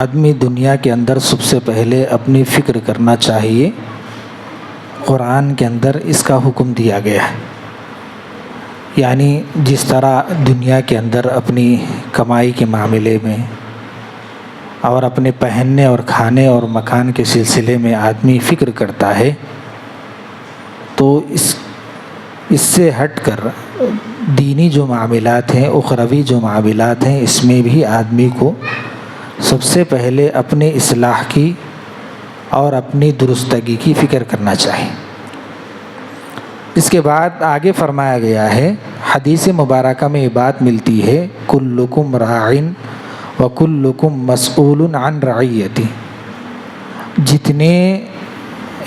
آدمی دنیا کے اندر سب سے پہلے اپنی فکر کرنا چاہیے۔ قرآن کے اندر اس کا حکم دیا گیا ہے، یعنی جس طرح دنیا کے اندر اپنی کمائی کے معاملے میں اور اپنے پہننے اور کھانے اور مکان کے سلسلے میں آدمی فکر کرتا ہے، تو اس سے ہٹ کر دینی جو معاملات ہیں، اخروی جو معاملات ہیں، اس میں بھی آدمی کو سب سے پہلے اپنے اصلاح کی اور اپنی درستگی کی فکر کرنا چاہیے۔ اس کے بعد آگے فرمایا گیا ہے، حدیث مبارکہ میں یہ بات ملتی ہے، کلکم راعٍ وکلکم مسئول عن رعیتہ۔ جتنے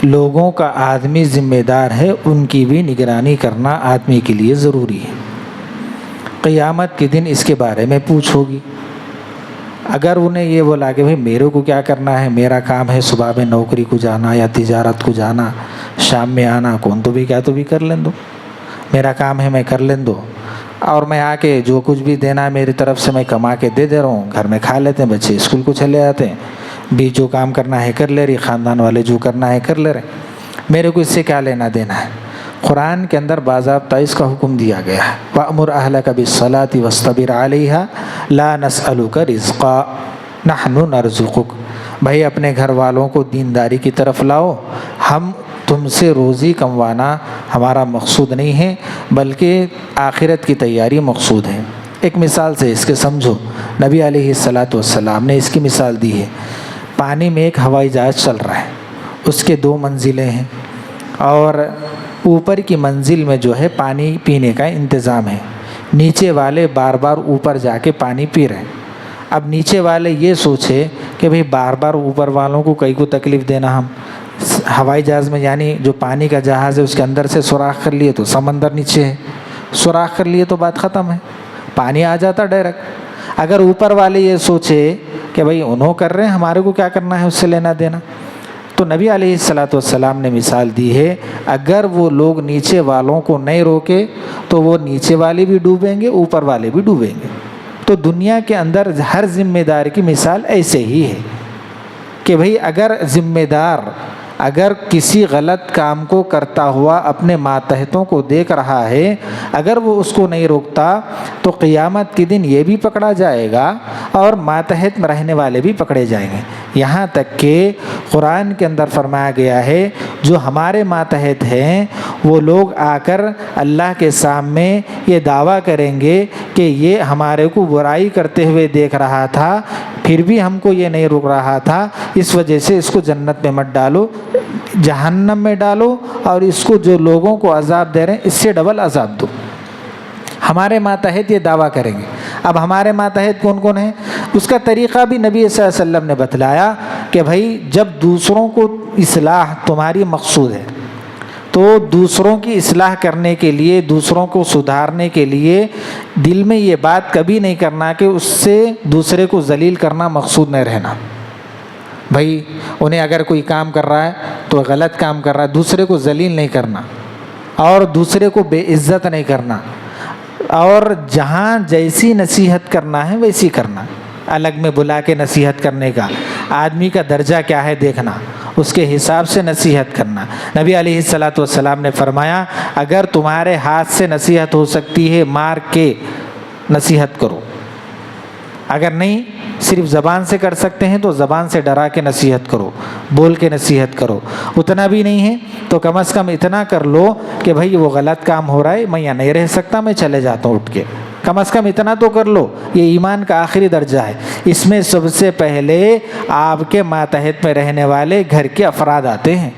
لوگوں کا آدمی ذمہ دار ہے، ان کی بھی نگرانی کرنا آدمی کے لیے ضروری ہے۔ قیامت کے دن اس کے بارے میں پوچھ ہوگی۔ اگر انہیں یہ بولا کہ بھئی میرے کو کیا کرنا ہے، میرا کام ہے صبح میں نوکری کو جانا یا تجارت کو جانا، شام میں آنا، کون تو بھی کیا تو بھی کر لیں دو، میرا کام ہے میں کر لیں دو، اور میں آ کے جو کچھ بھی دینا ہے میری طرف سے میں کما کے دے رہا ہوں، گھر میں کھا لیتے ہیں، بچے اسکول کو چلے جاتے ہیں، بھی جو کام کرنا ہے کر لے رہی، خاندان والے جو کرنا ہے کر لے رہے، میرے کو اس سے کیا لینا دینا ہے۔ قرآن کے اندر باضابطہ اس کا حکم دیا گیا ہے، وَأْمُرْ أَهْلَكَ بِالصَّلَاةِ وَاصْطَبِرْ عَلَيْهَا لَا نَسْأَلُكَ رِزْقًا نَحْنُ نَرْزُقُكَ۔ بھائی اپنے گھر والوں کو دینداری کی طرف لاؤ، ہم تم سے روزی کموانا ہمارا مقصود نہیں ہے، بلکہ آخرت کی تیاری مقصود ہے۔ ایک مثال سے اس کے سمجھو، نبی علیہ السلام نے اس کی مثال دی ہے۔ پانی میں ایک ہوائی جہاز چل رہا ہے، اس کے 2 منزلیں ہیں، اور اوپر کی منزل میں جو ہے پانی پینے کا انتظام ہے، نیچے والے بار بار اوپر جا کے پانی پی رہے ہیں۔ اب نیچے والے یہ سوچے کہ بھئی بار بار اوپر والوں کو کئی کو تکلیف دینا، ہم ہوائی جہاز میں یعنی جو پانی کا جہاز ہے اس کے اندر سے سوراخ کر لیے تو سمندر نیچے ہے، سوراخ کر لیے تو بات ختم ہے، پانی آ جاتا ڈائریکٹ۔ اگر اوپر والے یہ سوچے کہ بھئی انہوں کر رہے ہیں، ہمارے کو کیا کرنا ہے اس سے لینا دینا، تو نبی علیہ السلام نے مثال دی ہے، اگر وہ لوگ نیچے والوں کو نہیں روکے تو وہ نیچے والے بھی ڈوبیں گے، اوپر والے بھی ڈوبیں گے۔ تو دنیا کے اندر ہر ذمہ دار کی مثال ایسے ہی ہے کہ بھئی اگر ذمہ دار اگر کسی غلط کام کو کرتا ہوا اپنے ماتحتوں کو دیکھ رہا ہے، اگر وہ اس کو نہیں روکتا تو قیامت کے دن یہ بھی پکڑا جائے گا اور ماتحت میں رہنے والے بھی پکڑے جائیں گے۔ یہاں تک کہ قرآن کے اندر فرمایا گیا ہے، جو ہمارے ماتحت ہیں وہ لوگ آ کر اللہ کے سامنے یہ دعویٰ کریں گے کہ یہ ہمارے کو برائی کرتے ہوئے دیکھ رہا تھا، پھر بھی ہم کو یہ نہیں روک رہا تھا، اس وجہ سے اس کو جنت میں مت ڈالو، جہنم میں ڈالو، اور اس کو جو لوگوں کو عذاب دے رہے ہیں اس سے ڈبل عذاب دو۔ ہمارے ماتحت یہ دعویٰ کریں گے۔ اب ہمارے ماتحت کون کون ہیں، اس کا طریقہ بھی نبی صلی اللہ علیہ وسلم نے بتلایا کہ بھائی جب دوسروں کو اصلاح تمہاری مقصود ہے تو دوسروں کی اصلاح کرنے کے لیے، دوسروں کو سدھارنے کے لیے دل میں یہ بات کبھی نہیں کرنا کہ اس سے دوسرے کو ذلیل کرنا مقصود نہیں رہنا۔ بھائی انہیں اگر کوئی کام کر رہا ہے تو غلط کام کر رہا ہے، دوسرے کو ذلیل نہیں کرنا اور دوسرے کو بے عزت نہیں کرنا، اور جہاں جیسی نصیحت کرنا ہے ویسی کرنا، الگ میں بلا کے نصیحت کرنے کا، آدمی کا درجہ کیا ہے دیکھنا، اس کے حساب سے نصیحت کرنا۔ نبی علیہ السلام نے فرمایا، اگر تمہارے ہاتھ سے نصیحت ہو سکتی ہے مار کے نصیحت کرو، اگر نہیں صرف زبان سے کر سکتے ہیں تو زبان سے ڈرا کے نصیحت کرو، بول کے نصیحت کرو، اتنا بھی نہیں ہے تو کم از کم اتنا کر لو کہ بھائی وہ غلط کام ہو رہا ہے، میں یہاں نہیں رہ سکتا، میں چلے جاتا ہوں اٹھ کے، کم از کم اتنا تو کر لو۔ یہ ایمان کا آخری درجہ ہے۔ اس میں سب سے پہلے آپ کے ماتحت میں رہنے والے گھر کے افراد آتے ہیں۔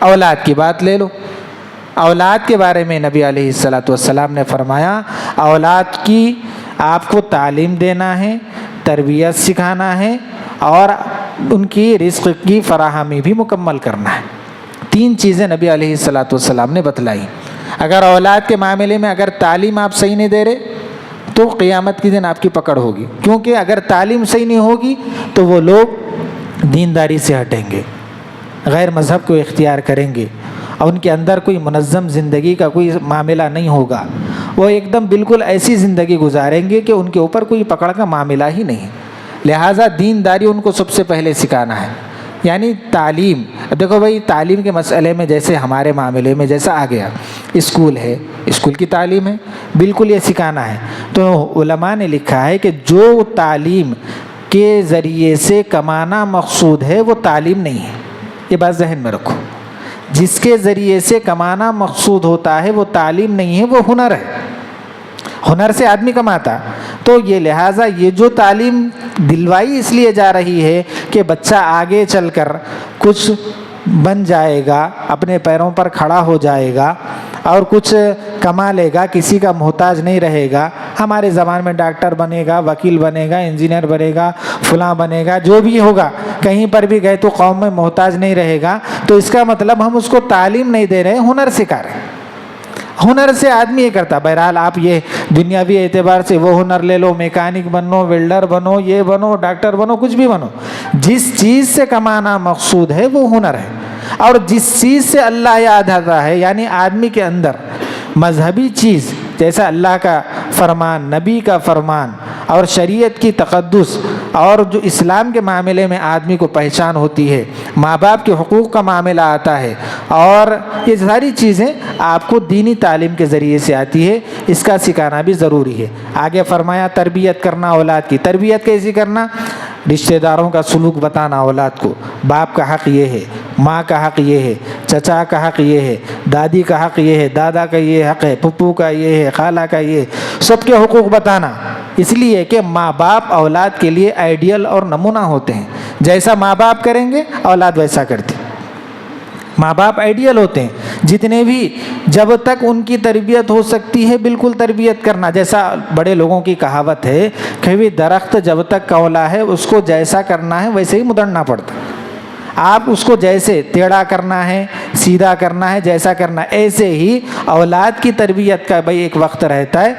اولاد کی بات لے لو، اولاد کے بارے میں نبی علیہ السلام نے فرمایا، اولاد کی آپ کو تعلیم دینا ہے، تربیت سکھانا ہے، اور ان کی رزق کی فراہمی بھی مکمل کرنا ہے۔ 3 چیزیں نبی علیہ السلام نے بتلائی۔ اگر اولاد کے معاملے میں اگر تعلیم آپ صحیح نہیں دے رہے تو قیامت کے دن آپ کی پکڑ ہوگی، کیونکہ اگر تعلیم صحیح نہیں ہوگی تو وہ لوگ دینداری سے ہٹیں گے، غیر مذہب کو اختیار کریں گے، اور ان کے اندر کوئی منظم زندگی کا کوئی معاملہ نہیں ہوگا، وہ ایک دم بالکل ایسی زندگی گزاریں گے کہ ان کے اوپر کوئی پکڑ کا معاملہ ہی نہیں ہے۔ لہٰذا دینداری ان کو سب سے پہلے سکھانا ہے. یعنی تعلیم، دیکھو بھائی تعلیم کے مسئلے میں جیسے ہمارے معاملے میں جیسا آ گیا، اسکول ہے، اسکول کی تعلیم ہے، بالکل یہ سکھانا ہے. تو علماء نے لکھا ہے کہ جو تعلیم کے ذریعے سے کمانا مقصود ہے وہ تعلیم نہیں ہے. یہ بات ذہن میں رکھو. جس کے ذریعے سے کمانا مقصود ہوتا ہے وہ تعلیم نہیں ہے، وہ ہنر ہے. ہنر سے آدمی کماتا. تو یہ لہٰذا یہ جو تعلیم دلوائی اس لیے جا رہی ہے کہ بچہ آگے چل کر کچھ بن جائے گا، اپنے پیروں پر کھڑا ہو جائے گا اور کچھ کما لے گا، کسی کا محتاج نہیں رہے گا. ہمارے زبان میں ڈاکٹر بنے گا، وکیل بنے گا، انجینئر بنے گا، فلاں بنے گا، جو بھی ہوگا، کہیں پر بھی گئے تو قوم میں محتاج نہیں رہے گا. تو اس کا مطلب ہم اس کو تعلیم نہیں دے رہے، ہنر سکھا رہے ہیں. ہنر سے آدمی یہ کرتا. بہرحال آپ یہ دنیاوی اعتبار سے وہ ہنر لے لو، میکینک بنو، ویلڈر بنو، یہ بنو، ڈاکٹر بنو، کچھ بھی بنو. جس چیز سے کمانا مقصود ہے وہ ہنر ہے. اور جس چیز سے اللہ یاد آتا ہے، یعنی آدمی کے اندر مذہبی چیز جیسا اللہ کا فرمان، نبی کا فرمان اور شریعت کی تقدس اور جو اسلام کے معاملے میں آدمی کو پہچان ہوتی ہے، ماں باپ کے حقوق کا معاملہ آتا ہے، اور یہ ساری چیزیں آپ کو دینی تعلیم کے ذریعے سے آتی ہے. اس کا سکھانا بھی ضروری ہے. آگے فرمایا تربیت کرنا اولاد کی. تربیت کیسی کرنا؟ رشتہ داروں کا سلوک بتانا اولاد کو. باپ کا حق یہ ہے، ماں کا حق یہ ہے، چچا کا حق یہ ہے، دادی کا حق یہ ہے، دادا کا یہ حق ہے، پھپھو کا یہ ہے، خالہ کا یہ، سب کے حقوق بتانا. اس لیے کہ ماں باپ اولاد کے لیے آئیڈیل اور نمونہ ہوتے ہیں. جیسا ماں باپ کریں گے اولاد ویسا کرتی. ماں باپ آئیڈیل ہوتے ہیں. جتنے بھی جب تک ان کی تربیت ہو سکتی ہے بالکل تربیت کرنا. جیسا بڑے لوگوں کی کہاوت ہے کہ بھی درخت جب تک کولا ہے اس کو جیسا کرنا ہے ویسے ہی مدڑنا پڑتا. آپ اس کو جیسے ٹیڑھا کرنا ہے، سیدھا کرنا ہے، جیسا کرنا ہے، ایسے ہی اولاد کی تربیت کا بھائی ایک وقت رہتا ہے.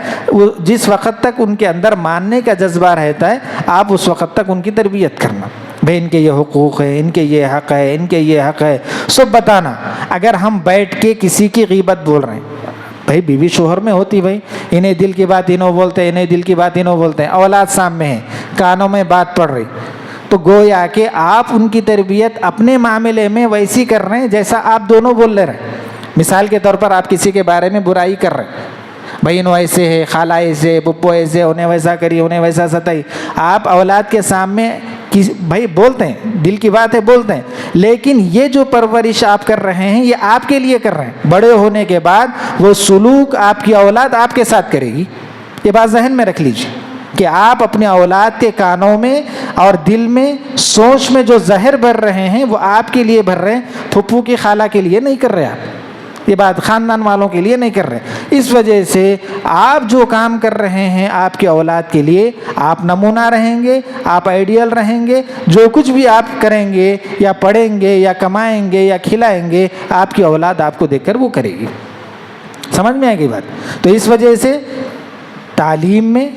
جس وقت تک ان کے اندر ماننے کا جذبہ رہتا ہے آپ اس وقت تک ان کی تربیت کرنا. بھائی ان کے یہ حقوق ہے، ان کے یہ حق ہے، ان کے یہ حق ہے، سب بتانا. اگر ہم بیٹھ کے کسی کی غیبت بول رہے ہیں، بھائی بیوی شوہر میں ہوتی، بھائی انہیں دل کی بات انہوں بولتے ہیں، انہیں دل کی بات انہوں بولتے ہیں، اولاد سامنے ہے، کانوں میں بات پڑ رہی، تو گویا کہ آپ ان کی تربیت اپنے معاملے میں ویسی کر رہے ہیں جیسا آپ دونوں بول لے رہے ہیں. مثال کے طور پر آپ کسی کے بارے میں برائی کر رہے ہیں، بھائی انہوں ایسے ہے، خالہ ایسے، پپو ایسے، انہیں ویسا کری، انہیں ویسا ستائی. آپ اولاد کے سامنے بھائی بولتے ہیں، دل کی بات ہے بولتے ہیں، لیکن یہ جو پرورش آپ کر رہے ہیں یہ آپ کے لیے کر رہے ہیں. بڑے ہونے کے بعد وہ سلوک آپ کی اولاد آپ کے ساتھ کرے گی. یہ بات ذہن میں رکھ لیجیے کہ آپ اپنے اولاد کے کانوں میں اور دل میں سوچ میں جو زہر بھر رہے ہیں وہ آپ کے لیے بھر رہے ہیں، پھپھو کی خالہ کے لیے نہیں کر رہے. آپ یہ بات خاندان والوں کے لیے نہیں کر رہے. اس وجہ سے آپ جو کام کر رہے ہیں آپ کے اولاد کے لیے آپ نمونہ رہیں گے، آپ آئیڈیل رہیں گے. جو کچھ بھی آپ کریں گے یا پڑھیں گے یا کمائیں گے یا کھلائیں گے آپ کی اولاد آپ کو دیکھ کر وہ کرے گی. سمجھ میں آئے گی بات؟ تو اس وجہ سے تعلیم میں،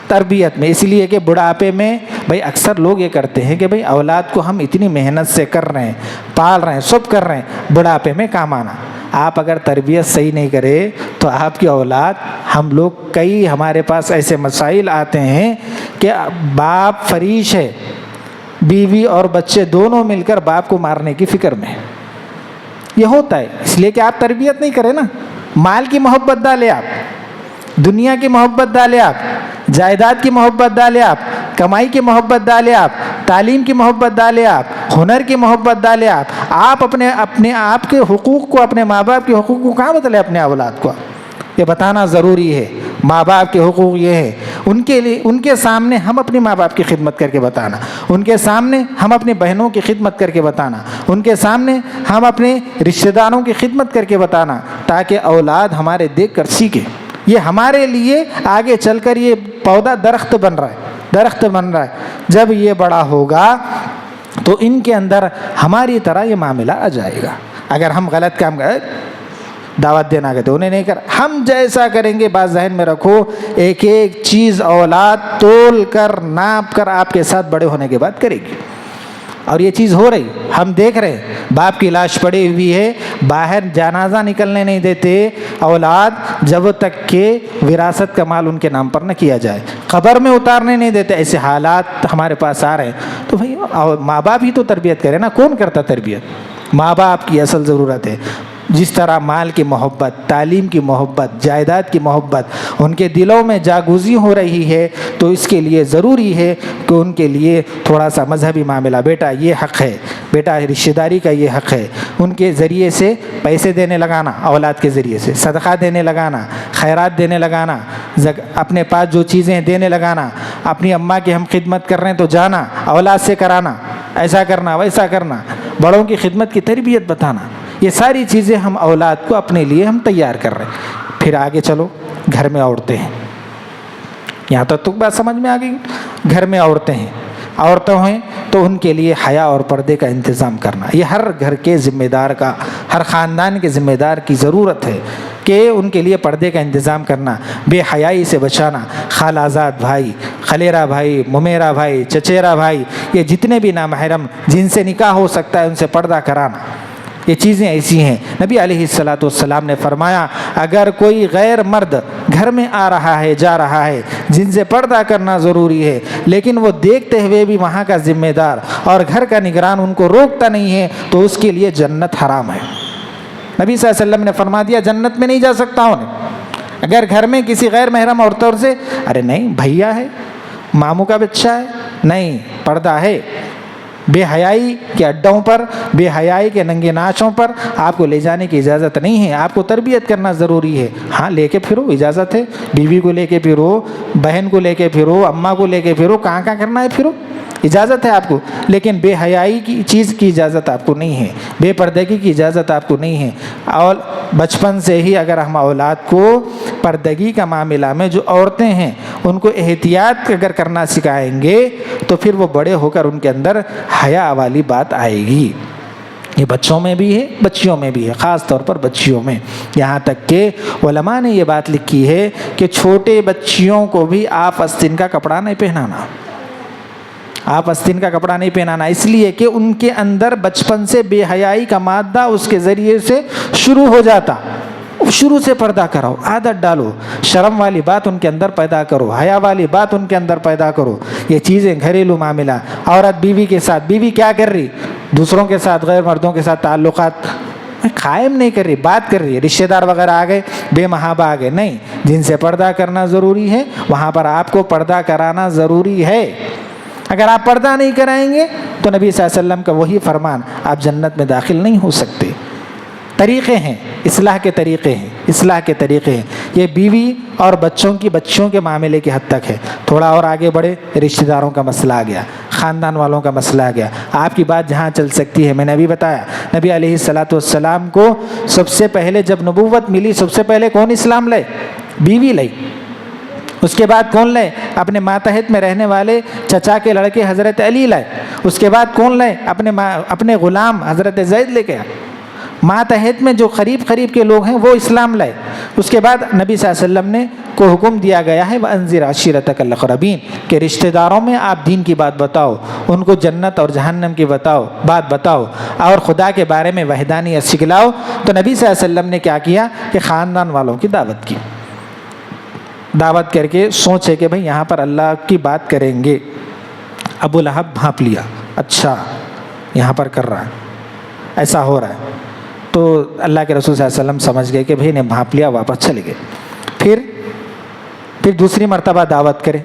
تربیت میں، اس لیے کہ بڑھاپے میں بھائی اکثر لوگ یہ کرتے ہیں کہ بھائی اولاد کو ہم اتنی محنت سے کر رہے ہیں، پال رہے ہیں، سب کر رہے ہیں، بڑھاپے میں کام آنا. آپ اگر تربیت صحیح نہیں کرے تو آپ کی اولاد، ہم لوگ کئی ہمارے پاس ایسے مسائل آتے ہیں کہ باپ فریش ہے، بیوی اور بچے دونوں مل کر باپ کو مارنے کی فکر میں. یہ ہوتا ہے اس لیے کہ آپ تربیت نہیں کریں نا. مال کی محبت ڈالے، آپ دنیا کی محبت ڈالے، آپ جائیداد کی محبت ڈالے، آپ کمائی کی محبت ڈالے، آپ تعلیم کی محبت ڈالے، آپ ہنر کی محبت ڈالے. آپ اپنے آپ کے حقوق کو، اپنے ماں باپ کے حقوق کو کہاں بتلے اپنے اولاد کو؟ یہ بتانا ضروری ہے. ماں باپ کے حقوق یہ ہیں، ان کے لیے، ان کے سامنے ہم اپنے ماں باپ کی خدمت کر کے بتانا، ان کے سامنے ہم اپنی بہنوں کی خدمت کر کے بتانا، ان کے سامنے ہم اپنے رشتہ داروں کی خدمت کر کے بتانا، تاکہ اولاد ہمارے دیکھ کر سیکھے. یہ ہمارے لیے آگے چل کر یہ پودا درخت بن رہا ہے، درخت بن رہا ہے. جب یہ بڑا ہوگا تو ان کے اندر ہماری طرح یہ معاملہ آ جائے گا. اگر ہم غلط کام کریں، دعوت دینا کہ تو انہیں نہیں کر، ہم جیسا کریں گے. بات ذہن میں رکھو، ایک ایک چیز اولاد تول کر، ناپ کر آپ کے ساتھ بڑے ہونے کے بعد کرے گی. اور یہ چیز ہو رہی، ہم دیکھ رہے ہیں. باپ کی لاش پڑی ہوئی ہے، باہر جنازہ نکلنے نہیں دیتے اولاد جب تک کہ وراثت کا مال ان کے نام پر نہ کیا جائے. قبر میں اتارنے نہیں دیتے، ایسے حالات ہمارے پاس آ رہے ہیں۔ تو بھائی ماں باپ ہی تو تربیت کرے نا، کون کرتا تربیت؟ ماں باپ کی اصل ضرورت ہے۔ جس طرح مال کی محبت، تعلیم کی محبت، جائیداد کی محبت ان کے دلوں میں جاگوزی ہو رہی ہے، تو اس کے لیے ضروری ہے کہ ان کے لیے تھوڑا سا مذہبی معاملہ، بیٹا یہ حق ہے، بیٹا رشتہ داری کا یہ حق ہے، ان کے ذریعے سے پیسے دینے لگانا، اولاد کے ذریعے سے صدقہ دینے لگانا، خیرات دینے لگانا، اپنے پاس جو چیزیں دینے لگانا، اپنی اماں کی ہم خدمت کر رہے ہیں تو جانا، اولاد سے کرانا، ایسا کرنا ویسا کرنا، بڑوں کی خدمت کی تربیت بتانا، یہ ساری چیزیں ہم اولاد کو اپنے لیے ہم تیار کر رہے ہیں۔ پھر آگے چلو، گھر میں عورتیں ہیں، یہاں تک بات سمجھ میں آ گئی۔ گھر میں عورتیں ہیں، عورتیں ہیں تو ان کے لیے حیا اور پردے کا انتظام کرنا، یہ ہر گھر کے ذمہ دار کا، ہر خاندان کے ذمہ دار کی ضرورت ہے کہ ان کے لیے پردے کا انتظام کرنا، بے حیائی سے بچانا۔ خالہ زاد بھائی، خلیرہ بھائی، ممیرہ بھائی، چچیرا بھائی، یہ جتنے بھی نامحرم جن سے نکاح ہو سکتا ہے ان سے پردہ کرانا، یہ چیزیں ایسی ہیں۔ نبی علیہ الصلاۃ نے فرمایا اگر کوئی غیر مرد گھر میں آ رہا ہے جا رہا ہے جن سے پردہ کرنا ضروری ہے، لیکن وہ دیکھتے ہوئے بھی وہاں کا ذمہ دار اور گھر کا نگران ان کو روکتا نہیں ہے، تو اس کے لیے جنت حرام ہے۔ نبی صلی اللہ علیہ وسلم نے فرما دیا جنت میں نہیں جا سکتا ہوں۔ اگر گھر میں کسی غیر محرم عورتوں سے، ارے نہیں بھیا ہے، ماموں کا بچہ ہے، نہیں، پردہ ہے۔ بے حیائی کے اڈوں پر، بے حیائی کے ننگے ناچوں پر آپ کو لے جانے کی اجازت نہیں ہے، آپ کو تربیت کرنا ضروری ہے۔ ہاں لے کے پھرو، اجازت ہے، بیوی کو لے کے پھرو، بہن کو لے کے پھرو، اماں کو لے کے پھرو، کہاں کرنا ہے پھرو، اجازت ہے آپ کو، لیکن بے حیائی کی چیز کی اجازت آپ کو نہیں ہے، بے پردگی کی اجازت آپ کو نہیں ہے۔ اور بچپن سے ہی اگر ہم اولاد کو پردگی کا معاملہ میں، جو عورتیں ہیں ان کو احتیاط اگر کرنا سکھائیں گے تو پھر وہ بڑے ہو کر ان کے اندر حیا والی بات آئے گی۔ یہ بچوں میں بھی ہے، بچیوں میں بھی ہے، خاص طور پر بچیوں میں، یہاں تک کہ علماء نے یہ بات لکھی ہے کہ چھوٹے بچیوں کو بھی آپ آستین کا کپڑا نہیں پہنانا، آپ آستین کا کپڑا نہیں پہنانا، اس لیے کہ ان کے اندر بچپن سے بے حیائی کا مادہ اس کے ذریعے سے شروع ہو جاتا۔ شروع سے پردہ کراؤ، عادت ڈالو، شرم والی بات ان کے اندر پیدا کرو، حیا والی بات ان کے اندر پیدا کرو۔ یہ چیزیں گھریلو معاملہ، عورت بیوی کے ساتھ، بیوی کیا کر رہی؟ دوسروں کے ساتھ، غیر مردوں کے ساتھ تعلقات قائم نہیں کر رہی، بات کر رہی ہے، رشتہ دار وغیرہ آ گئے، بے محابہ آ گئے، نہیں، جن سے پردہ کرنا ضروری ہے وہاں پر آپ کو پردہ کرانا ضروری ہے۔ اگر آپ پردہ نہیں کرائیں گے تو نبی صلی اللہ علیہ وسلم کا وہی فرمان، آپ جنت میں داخل نہیں ہو سکتے۔ طریقے ہیں، اصلاح کے طریقے ہیں، اصلاح کے طریقے ہیں۔ یہ بیوی اور بچوں کے معاملے کی حد تک ہے۔ تھوڑا اور آگے بڑھے، رشتہ داروں کا مسئلہ آ گیا، خاندان والوں کا مسئلہ آ گیا۔ آپ کی بات جہاں چل سکتی ہے، میں نے ابھی بتایا نبی علیہ الصلاۃ کو سب سے پہلے جب نبوت ملی، سب سے پہلے کون اسلام لائے؟ بیوی لائی۔ اس کے بعد کون لائے؟ اپنے ماتحت میں رہنے والے چچا کے لڑکے حضرت علی لائے۔ اس کے بعد کون لائے؟ اپنے غلام حضرت زید لے کے آئے۔ ماتحت میں جو قریب کے لوگ ہیں وہ اسلام لائے۔ اس کے بعد نبی صلی اللہ علیہ وسلم نے کو حکم دیا گیا ہے وَأَنذِرْ عَشِيرَتَكَ الْأَقْرَبِينَ کہ رشتہ داروں میں آپ دین کی بات بتاؤ، ان کو جنت اور جہنم کی بات بتاؤ، اور خدا کے بارے میں وحدانیت سکھلاؤ۔ تو نبی صلی اللہ علیہ وسلم نے کیا کیا کہ خاندان والوں کی دعوت کی، دعوت کر کے سوچے کہ بھئی یہاں پر اللہ کی بات کریں گے۔ ابو لہب بھانپ لیا، اچھا یہاں پر کر رہا ہے، ایسا ہو رہا ہے، تو اللہ کے رسول صلی اللہ علیہ وسلم سمجھ گئے کہ بھئی نے بھانپ لیا، واپس چلے گئے۔ پھر دوسری مرتبہ دعوت کرے،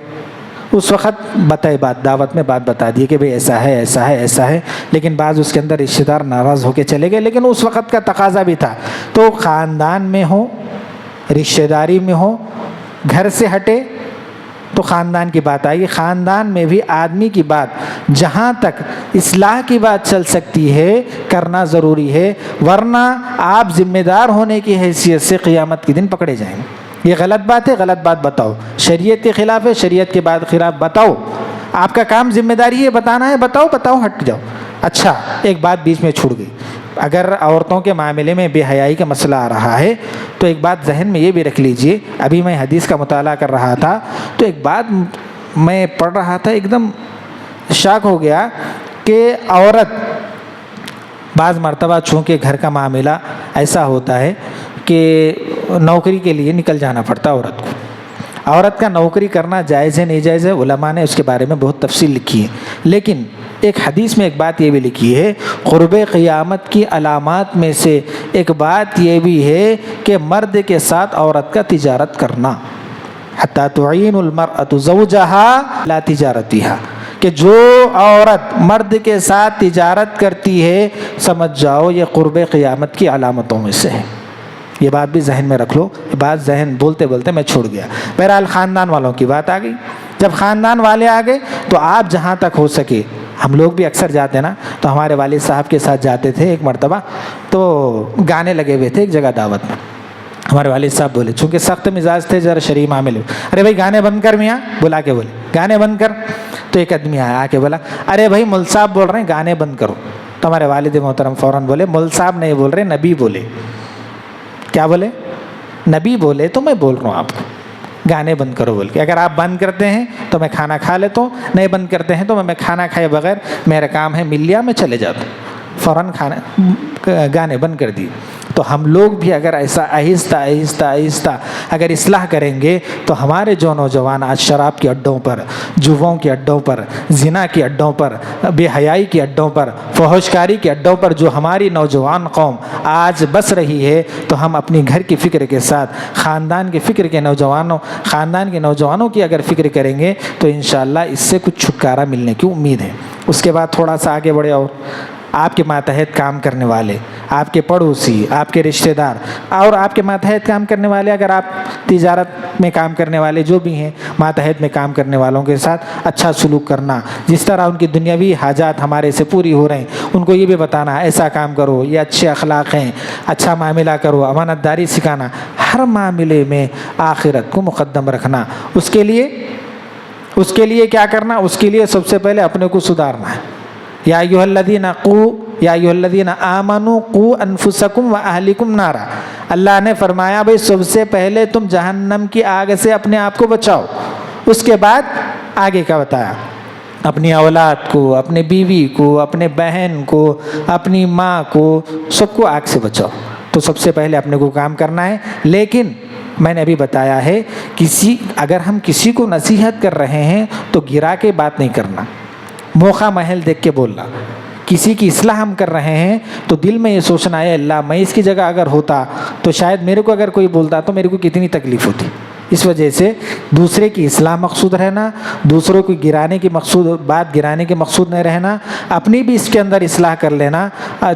اس وقت بتائے بات، دعوت میں بات بتا دی کہ بھئی ایسا ہے ایسا ہے ایسا ہے، لیکن بعض اس کے اندر رشتہ دار ناراض ہو کے چلے گئے، لیکن اس وقت کا تقاضا بھی تھا۔ تو خاندان میں ہو، رشتہ داری میں ہو، گھر سے ہٹے تو خاندان کی بات آئی، خاندان میں بھی آدمی کی بات جہاں تک اصلاح کی بات چل سکتی ہے کرنا ضروری ہے، ورنہ آپ ذمہ دار ہونے کی حیثیت سے قیامت کے دن پکڑے جائیں گے۔ یہ غلط بات ہے، غلط بات بتاؤ، شریعت کے خلاف ہے، شریعت کے بعد خلاف بتاؤ، آپ کا کام ذمہ داری ہے بتانا ہے، بتاؤ ہٹ جاؤ۔ اچھا ایک بات بیچ میں چھوٹ گئی، اگر عورتوں کے معاملے میں بے حیائی کا مسئلہ آ رہا ہے تو ایک بات ذہن میں یہ بھی رکھ لیجئے، ابھی میں حدیث کا مطالعہ کر رہا تھا تو ایک بات میں پڑھ رہا تھا، ایک دم شاک ہو گیا کہ عورت بعض مرتبہ چونکہ گھر کا معاملہ ایسا ہوتا ہے کہ نوکری کے لیے نکل جانا پڑتا عورت کو، عورت کا نوکری کرنا جائز ہے نہیں جائز ہے، علماء نے اس کے بارے میں بہت تفصیل لکھی ہے، لیکن ایک حدیث میں ایک بات یہ بھی لکھی ہے، قرب قیامت کی علامات میں سے ایک بات یہ بھی ہے کہ مرد کے ساتھ عورت کا تجارت کرنا، حتی تعین المرأة زوجها لا تجارتها، کہ جو عورت مرد کے ساتھ تجارت کرتی ہے سمجھ جاؤ یہ قرب قیامت کی علامتوں میں سے ہے۔ یہ بات بھی ذہن میں رکھ لو، یہ بات ذہن بولتے بولتے میں چھوڑ گیا۔ بہرحال خاندان والوں کی بات آ گئی، جب خاندان والے آ گئے تو آپ جہاں تک ہو سکے، ہم لوگ بھی اکثر جاتے نا تو ہمارے والد صاحب کے ساتھ جاتے تھے، ایک مرتبہ تو گانے لگے ہوئے تھے ایک جگہ دعوت میں، ہمارے والد صاحب بولے، چونکہ سخت مزاج تھے ذرا شریف عامل، ارے بھائی گانے بند کر، میاں بلا کے بولے گانے بند کر، تو ایک آدمی آیا آ کے بولا ارے بھائی مول صاحب بول رہے ہیں گانے بند کرو، تو ہمارے والد محترم فوراً بولے مول صاحب نہیں بول رہے، نبی بولے۔ کیا بولے؟ نبی بولے تو میں بول رہا ہوں آپ کو گانے بند کرو بول کے، اگر آپ بند کرتے ہیں تو میں کھانا کھا لیتا ہوں، نہیں بند کرتے ہیں تو میں کھانا کھائے بغیر میرا کام ہے مل لیا میں چلے جاتا ہوں، فوراً گانے بند کر دیے۔ تو ہم لوگ بھی اگر ایسا آہستہ آہستہ آہستہ اگر اصلاح کریں گے تو ہمارے جو نوجوان آج شراب کے اڈوں پر، جوؤں کے اڈوں پر، زنا کے اڈوں پر، بے حیائی کے اڈوں پر، فحش کاری کے اڈوں پر جو ہماری نوجوان قوم آج بس رہی ہے، تو ہم اپنی گھر کی فکر کے ساتھ خاندان کی فکر کے خاندان کے نوجوانوں کی اگر فکر کریں گے تو انشاءاللہ اس سے کچھ چھٹکارا ملنے کی امید ہے۔ اس کے بعد تھوڑا سا آگے بڑھے، اور آپ کے ماتحت کام کرنے والے، آپ کے پڑوسی، آپ کے رشتہ دار اور آپ کے ماتحت کام کرنے والے، اگر آپ تجارت میں کام کرنے والے جو بھی ہیں، ماتحت میں کام کرنے والوں کے ساتھ اچھا سلوک کرنا، جس طرح ان کی دنیاوی حاجات ہمارے سے پوری ہو رہے ہیں ان کو یہ بھی بتانا ایسا کام کرو، یہ اچھے اخلاق ہیں، اچھا معاملہ کرو، امانت داری سکھانا، ہر معاملے میں آخرت کو مقدم رکھنا۔ اس کے لیے کیا کرنا؟ اس کے لیے سب سے پہلے اپنے کو سدھارنا ہے۔ یا ایھا الذین آمنوا قوا انفسکم واہلکم نارا، اللہ نے فرمایا بھائی سب سے پہلے تم جہنم کی آگ سے اپنے آپ کو بچاؤ، اس کے بعد آگے کا بتایا، اپنی اولاد کو، اپنے بیوی کو، اپنے بہن کو، اپنی ماں کو، سب کو آگ سے بچاؤ۔ تو سب سے پہلے اپنے کو کام کرنا ہے، لیکن میں نے ابھی بتایا ہے اگر ہم کسی کو نصیحت کر رہے ہیں تو گرا کے بات نہیں کرنا، موقع محل دیکھ کے بولنا۔ کسی کی اصلاح ہم کر رہے ہیں تو دل میں یہ سوچنا ہے اللہ میں اس کی جگہ اگر ہوتا تو شاید میرے کو اگر کوئی بولتا تو میرے کو کتنی تکلیف ہوتی۔ اس وجہ سے دوسرے کی اصلاح مقصود رہنا، دوسروں کو بات گرانے کے مقصود نہیں رہنا، اپنی بھی اس کے اندر اصلاح کر لینا۔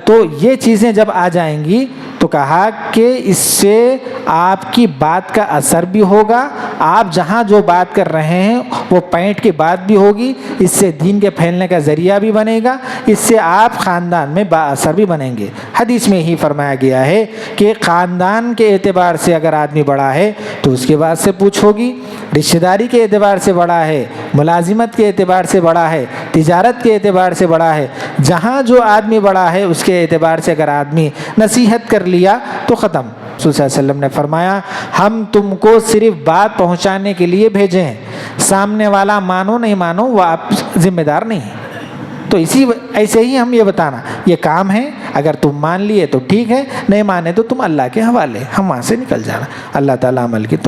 تو یہ چیزیں جب آ جائیں گی تو کہا کہ اس سے آپ کی بات کا اثر بھی ہوگا، آپ جہاں جو بات کر رہے ہیں وہ پوائنٹ کی بات بھی ہوگی، اس سے دین کے پھیلنے کا ذریعہ بھی بنے گا، اس سے آپ خاندان میں با اثر بھی بنیں گے۔ حدیث میں ہی فرمایا گیا ہے کہ خاندان کے اعتبار سے اگر آدمی بڑا ہے تو اس کے بعد سے پوچھ ہوگی، رشتہ داری کے اعتبار سے بڑا ہے، ملازمت کے اعتبار سے بڑا ہے، تجارت کے اعتبار سے بڑا ہے، جہاں جو آدمی بڑا ہے اس کے اعتبار سے اگر آدمی نصیحت کر لیا تو ختم۔ رسول صلی اللہ علیہ وسلم نے فرمایا ہم تم کو صرف بات پہنچانے کے لیے بھیجے ہیں، سامنے والا مانو نہیں مانو وہ آپ ذمہ دار نہیں ہے۔ تو ایسے ہی ہم یہ بتانا یہ کام ہے، اگر تم مان لیے تو ٹھیک ہے، نہیں مانے تو تم اللہ کے حوالے، ہم وہاں سے نکل جانا۔ اللہ تعالیٰ عمل کی تو